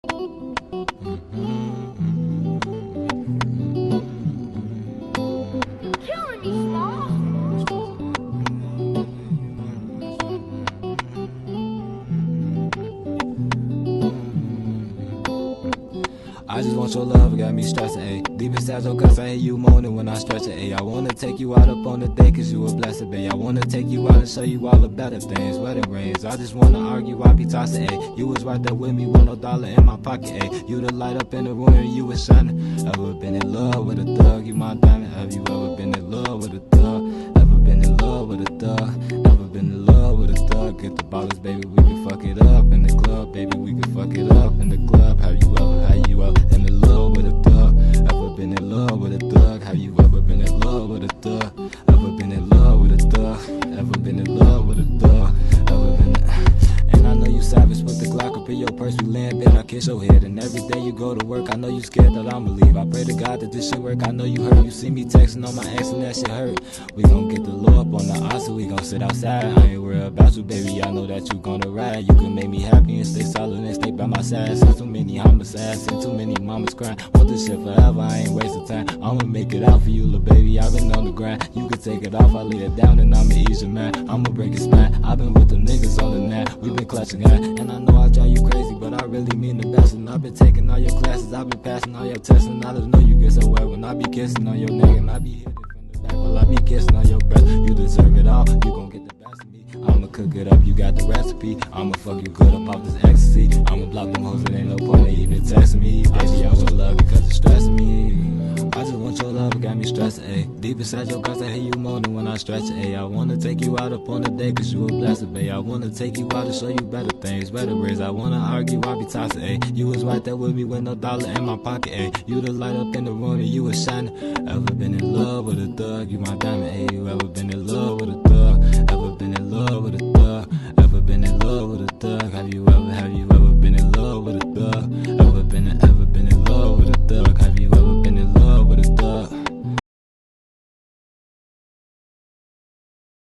Killing me, Small. I just want your love, it got me stressing, ayy. Deep inside your guts, I hear you moaning when I stretch it, ayy. I wanna take you out up on the day, cause you a blessed, babe. I wanna take you out and show you all the better things, wedding rings. I just wanna argue, I be tossing, ayy. You was right there with me with no dollar in my pocket, ayy. You the light up in the room and you was shining. Ever been in love with a thug, you my diamond. Have you ever been in love with a thug? Ever been in love with a thug? Ever been in love with a thug? Get the bottles, baby, we can fuck it up in the club, baby, we can fuck it up in the club. Have you ever in the love with a thug? Ever been in love with a thug? Have you ever been in love with a thug? Ever been in love with a thug? Ever been in love with a thug? Ever been And I know you savage, put the Glock up in your purse, we land, bitch, I kiss your head. And every day you go to work, I know you scared that I'ma leave. I pray to God that this shit work, I know you hurt. You see me texting on my ex and that shit hurt. We gon' get the low up on the oscar, we gon' sit outside. I ain't worried about you, baby, I know that you gonna ride. You can make me happy and stay solid and stay by my side. Since too many homicides, and too many mamas crying. Want this shit forever, I ain't wasting time. I'ma make it out for you, little baby, I've been on the grind. You can take it off, I lay it down and I'ma ease your mind. I'ma break your spine, I've been with them niggas on the night. We been clutching guy, and I know I drive you crazy, but I really mean the best. And I've been taking all your classes, I've been passing all your tests. And I just know you get so wet when I be kissing on your neck. And I be hitting from the back while I be kissing on your breath. You deserve it all, you gon' get the best of me. I'ma cook it up, you got the recipe. I'ma fuck you good up off this ecstasy. I'ma block them hoes, it ain't no point in even texting me. Baby, I want love because it's stressing me. I just want your love, it got me stressing, ayy. Deep inside your guts, I hear you moaning when I stretch it, ayy. I wanna take you out up on the day, cause you a blessed, babe. I wanna take you out to show you better things, better ways. I wanna argue, I be tossing, ayy. You was right there with me with no dollar in my pocket, ayy. You the light up in the room and you was shining. Ever been in love with a thug? You my diamond, ayy. You ever been in love with a thug? Ever been in love with a thug?